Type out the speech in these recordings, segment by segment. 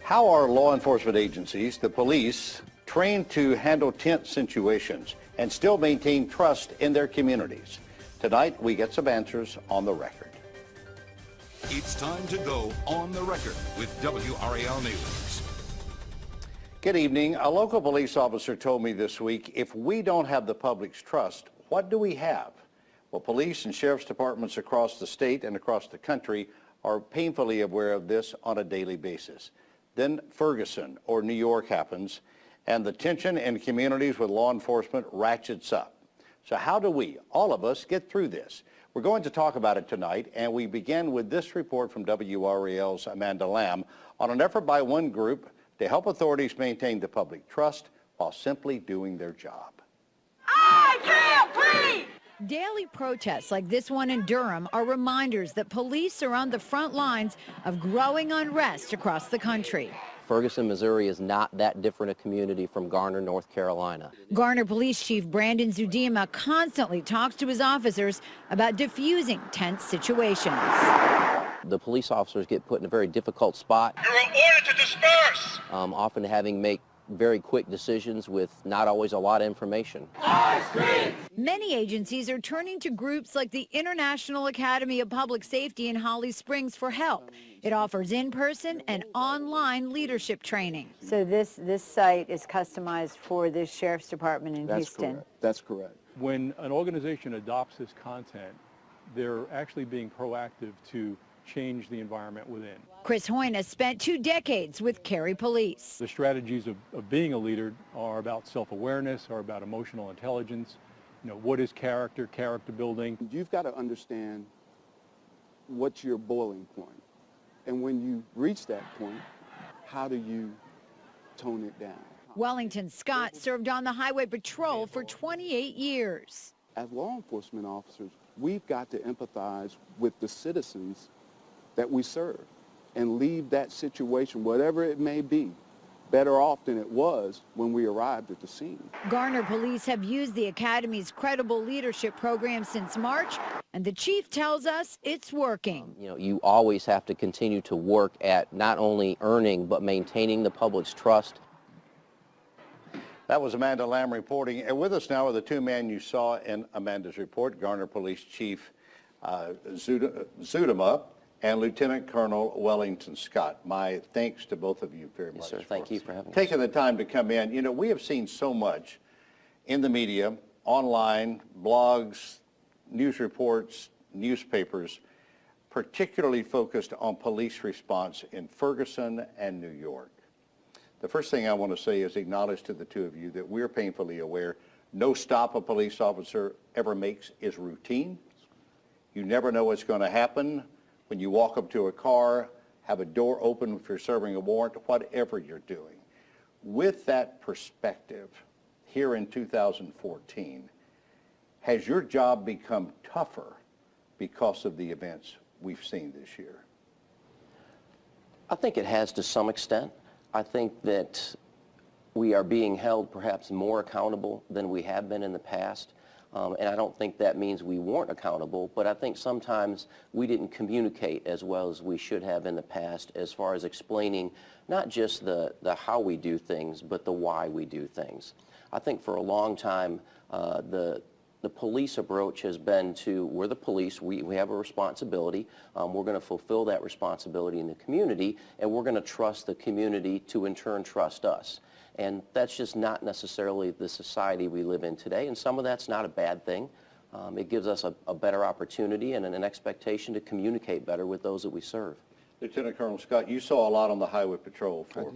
How are law enforcement agencies, the police, trained to handle tense situations and still maintain trust in their communities? Tonight, we get some answers on the record. It's time to go on the record with WRAL News. Good evening. A local police officer told me this week, if we don't have the public's trust, what do we have? Well, police and sheriff's departments across the state and across the country are painfully aware of this on a daily basis. Then Ferguson or New York happens, and the tension in communities with law enforcement ratchets up. So how do we, all of us, get through this? We're going to talk about it tonight, and we begin with this report from WRAL's Amanda Lamb on an effort by one group to help authorities maintain the public trust while simply doing their job. I can't breathe! Daily protests like this one in Durham are reminders that police are on the front lines of growing unrest across the country. Ferguson, Missouri is not that different a community from Garner, North Carolina. Garner Police Chief Brandon Zudima constantly talks to his officers about diffusing tense situations. The police officers get put in a very difficult spot. You're ordered to disperse! Often having to make very quick decisions with not always a lot of information. Many agencies are turning to groups like the International Academy of Public Safety in Holly Springs for help. It offers in-person and online leadership training. So this site is customized for this sheriff's department in Houston. Correct. That's correct. When an organization adopts this content, they're actually being proactive to change the environment within. Chris Hoyne has spent 2 decades with Cary Police. The strategies of being a leader are about self-awareness, are about emotional intelligence. You know, what is character building? You've got to understand what's your boiling point. And when you reach that point, how do you tone it down? Wellington Scott served on the Highway Patrol for 28 years. As law enforcement officers, we've got to empathize with the citizens that we serve and leave that situation, whatever it may be, better off than it was when we arrived at the scene. Garner Police have used the Academy's Credible Leadership program since March, and the chief tells us it's working. You know, you always have to continue to work at not only earning but maintaining the public's trust. That was Amanda Lamb reporting. And with us now are the two men you saw in Amanda's report, Garner Police Chief Zudima and Lieutenant Colonel Wellington Scott. My thanks to both of you very much. Yes, sir. Thank you for having us. Taking the time to come in. You know, we have seen so much in the media, online, blogs, news reports, newspapers, particularly focused on police response in Ferguson and New York. The first thing I want to say is acknowledge to the two of you that we're painfully aware no stop a police officer ever makes is routine. You never know what's going to happen when you walk up to a car, have a door open if you're serving a warrant, whatever you're doing. With that perspective, here in 2014, has your job become tougher because of the events we've seen this year? I think it has to some extent. I think that we are being held perhaps more accountable than we have been in the past. And I don't think that means we weren't accountable, but I think sometimes we didn't communicate as well as we should have in the past as far as explaining not just the how we do things, but the why we do things. I think for a long time, the police approach has been to, we're the police, we have a responsibility, we're going to fulfill that responsibility in the community, and we're going to trust the community to in turn trust us. And that's just not necessarily the society we live in today, and some of that's not a bad thing. It gives us a better opportunity and an expectation to communicate better with those that we serve. Lieutenant Colonel Scott, you saw a lot on the Highway Patrol for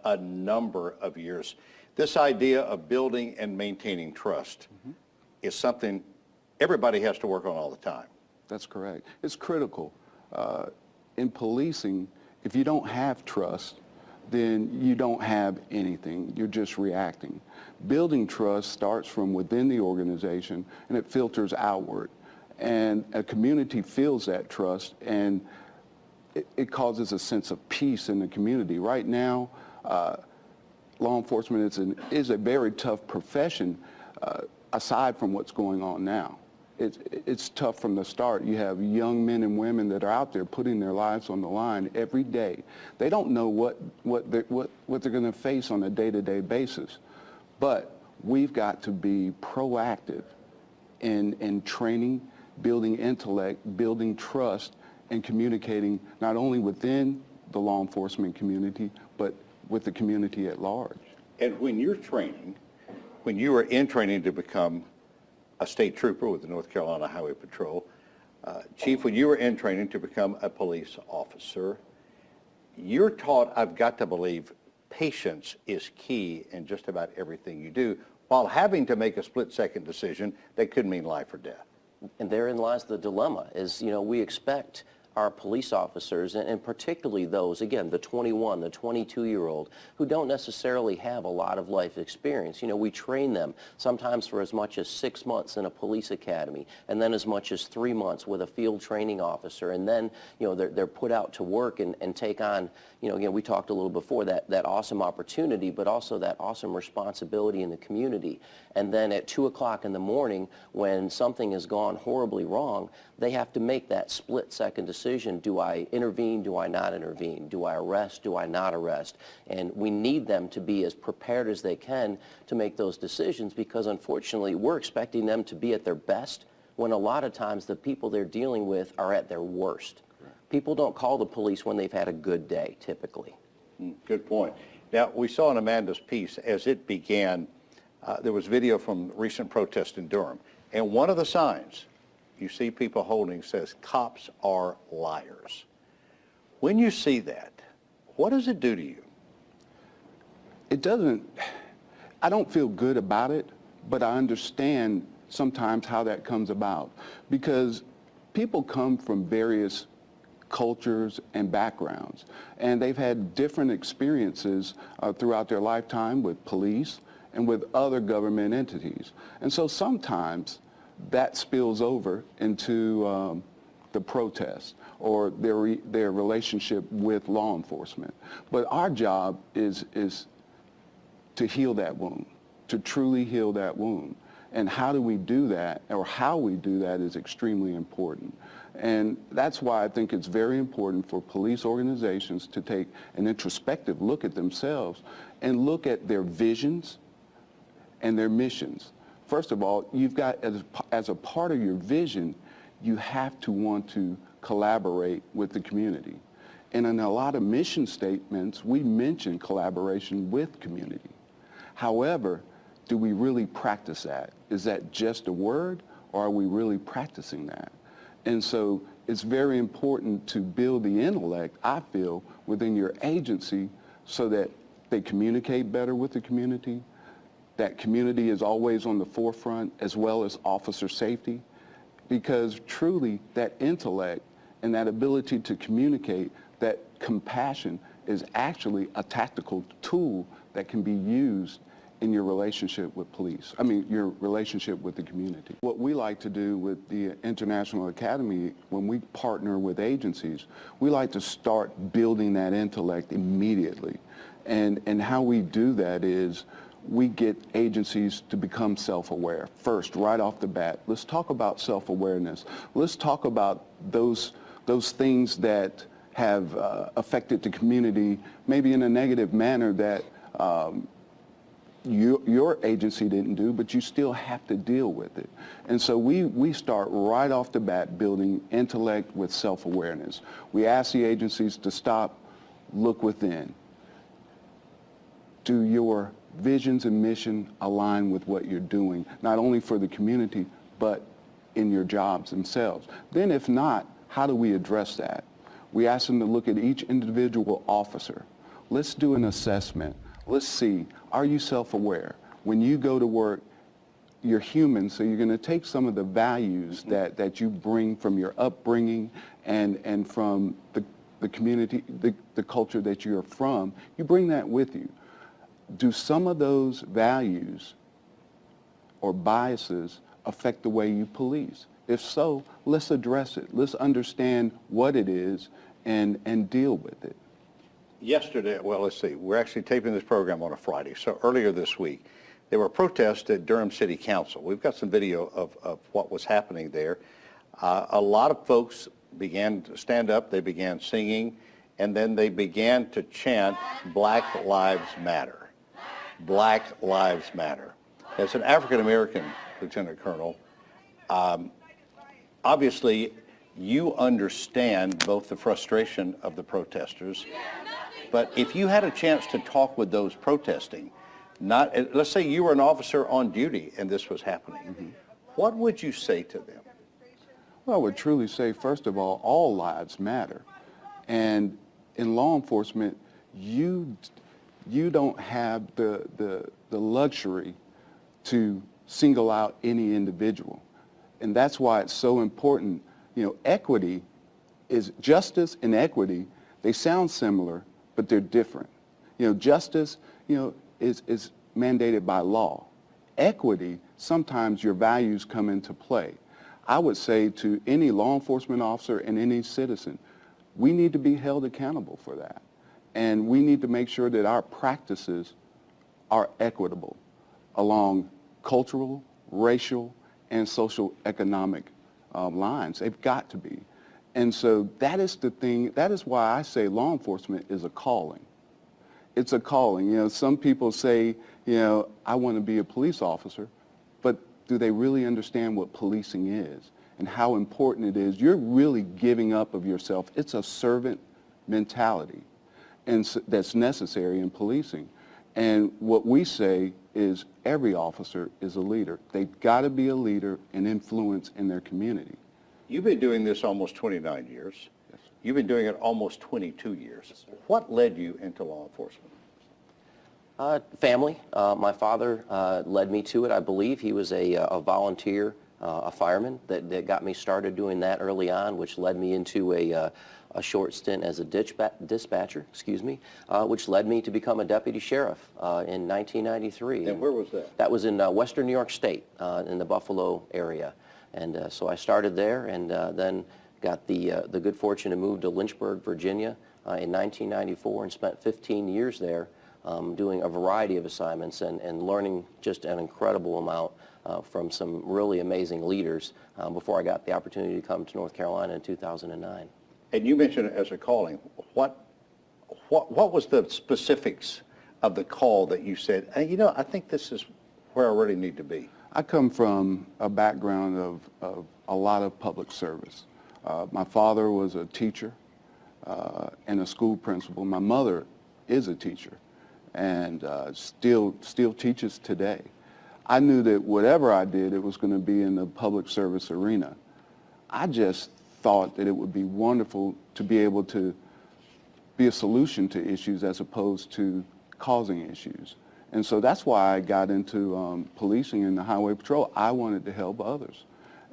a number of years. This idea of building and maintaining trust is something everybody has to work on all the time. That's correct. It's critical. In policing, if you don't have trust, then you don't have anything. You're just reacting. Building trust starts from within the organization and it filters outward. And a community feels that trust and it causes a sense of peace in the community. Right now, law enforcement is a very tough profession aside from what's going on now. it's tough from the start. You have young men and women that are out there putting their lives on the line every day. They don't know what they're going to face on a day-to-day basis. But we've got to be proactive in training, building intellect, building trust, and communicating not only within the law enforcement community, but with the community at large. And when you're training, when you were in training to become a state trooper with the North Carolina Highway Patrol, Chief, when you were in training to become a police officer, you're taught, I've got to believe, patience is key in just about everything you do, while having to make a split-second decision that could mean life or death. And therein lies the dilemma, is, we expect our police officers, and particularly those, again, the 21, the 22-year-old, who don't necessarily have a lot of life experience. We train them sometimes for as much as 6 months in a police academy, and then as much as 3 months with a field training officer, and then, they're put out to work and take on, again, we talked a little before, that awesome opportunity, but also that awesome responsibility in the community. And then at 2 o'clock in the morning, when something has gone horribly wrong, they have to make that split-second decision. Do I intervene? Do I not intervene? Do I arrest? Do I not arrest? And we need them to be as prepared as they can to make those decisions, because unfortunately we're expecting them to be at their best when a lot of times the people they're dealing with are at their worst. People don't call the police when they've had a good day, typically. Good point. Now, we saw in Amanda's piece, as it began, there was video from recent protest in Durham, and one of the signs you see people holding says, "Cops are liars." When you see that, what does it do to you? It doesn't, I don't feel good about it, but I understand sometimes how that comes about, because people come from various cultures and backgrounds, and they've had different experiences throughout their lifetime with police and with other government entities. And so sometimes that spills over into the protest or their relationship with law enforcement. But our job is to heal that wound, to truly heal that wound. And how do we do that, or how we do that, is extremely important. And that's why I think it's very important for police organizations to take an introspective look at themselves and look at their visions and their missions. First of all, you've got, as a part of your vision, you have to want to collaborate with the community. And in a lot of mission statements, we mention collaboration with community. However, do we really practice that? Is that just a word, or are we really practicing that? And so it's very important to build the intellect, I feel, within your agency so that they communicate better with the community, that community is always on the forefront, as well as officer safety, because truly that intellect and that ability to communicate, that compassion, is actually a tactical tool that can be used in your relationship with police. Your relationship with the community. What we like to do with the International Academy, when we partner with agencies, we like to start building that intellect immediately. And how we do that is we get agencies to become self-aware first, right off the bat. Let's talk about self-awareness. Let's talk about those things that have affected the community, maybe in a negative manner that your agency didn't do, but you still have to deal with it. And so we start right off the bat building intellect with self-awareness. We ask the agencies to stop, look within. Do your visions and mission align with what you're doing, not only for the community, but in your jobs themselves? Then if not, how do we address that? We ask them to look at each individual officer. Let's do an assessment. Let's see, are you self-aware? When you go to work, you're human, so you're going to take some of the values that you bring from your upbringing and from the community, the culture that you're from, you bring that with you. Do some of those values or biases affect the way you police? If so, let's address it. Let's understand what it is and deal with it. Yesterday, well, let's see, we're actually taping this program on a Friday. So earlier this week, There were protests at Durham City Council. We've got some video of what was happening there. A lot of folks began to stand up, they began singing, and then they began to chant, Black Lives Matter. Black Lives Matter. As an African-American Lieutenant Colonel, obviously you understand both the frustration of the protesters, but if you had a chance to talk with those protesting, let's say you were an officer on duty and this was happening, what would you say to them? Well, I would truly say, first of all lives matter. And in law enforcement, you don't have the luxury to single out any individual. And that's why it's so important. You know, equity is, justice and equity, they sound similar, but they're different. You know, justice, is mandated by law. Equity, sometimes your values come into play. I would say to any law enforcement officer and any citizen, we need to be held accountable for that. And we need to make sure that our practices are equitable along cultural, racial, and social economic lines. They've got to be. And so that is the thing, that is why I say law enforcement is a calling. It's a calling. You know, some people say, I want to be a police officer, but do they really understand what policing is and how important it is? You're really giving up of yourself. It's a servant mentality, and that's necessary in policing. And what we say is every officer is a leader. They've got to be a leader and influence in their community. You've been doing this almost 29 years. Yes. You've been doing it almost 22 years. Yes, what led you into law enforcement? Family. My father led me to it, I believe. He was a volunteer, a fireman that got me started doing that early on, which led me into a short stint as a dispatcher, which led me to become a deputy sheriff in 1993. And where was that? That was in Western New York State, in the Buffalo area. And so I started there, and then got the good fortune to move to Lynchburg, Virginia in 1994, and spent 15 years there doing a variety of assignments and learning just an incredible amount from some really amazing leaders before I got the opportunity to come to North Carolina in 2009. And you mentioned it as a calling. What was the specifics of the call that you said, I think this is where I really need to be? I come from a background of a lot of public service. My father was a teacher and a school principal. My mother is a teacher and still teaches today. I knew that whatever I did, it was going to be in the public service arena. I just thought that it would be wonderful to be able to be a solution to issues as opposed to causing issues. And so that's why I got into policing and the highway patrol. I wanted to help others.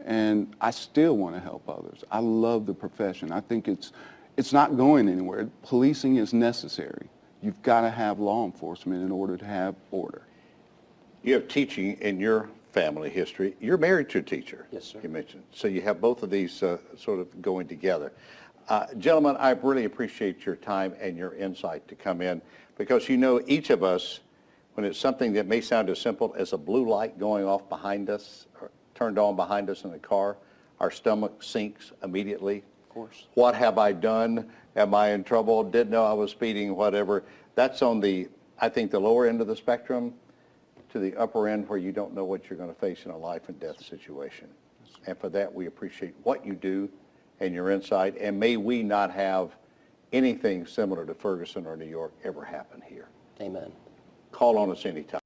And I still want to help others. I love the profession. I think it's not going anywhere. Policing is necessary. You've got to have law enforcement in order to have order. You have teaching in your family history. You're married to a teacher. Yes, sir. You mentioned. So you have both of these sort of going together. Gentlemen, I really appreciate your time and your insight to come in, because each of us, when it's something that may sound as simple as a blue light going off behind us or turned on behind us in the car, our stomach sinks immediately. Of course. What have I done? Am I in trouble? Didn't know I was speeding, whatever. That's on I think the lower end of the spectrum, to the upper end where you don't know what you're going to face in a life and death situation. And for that, we appreciate what you do and your insight. And may we not have anything similar to Ferguson or New York ever happen here. Amen. Call on us anytime.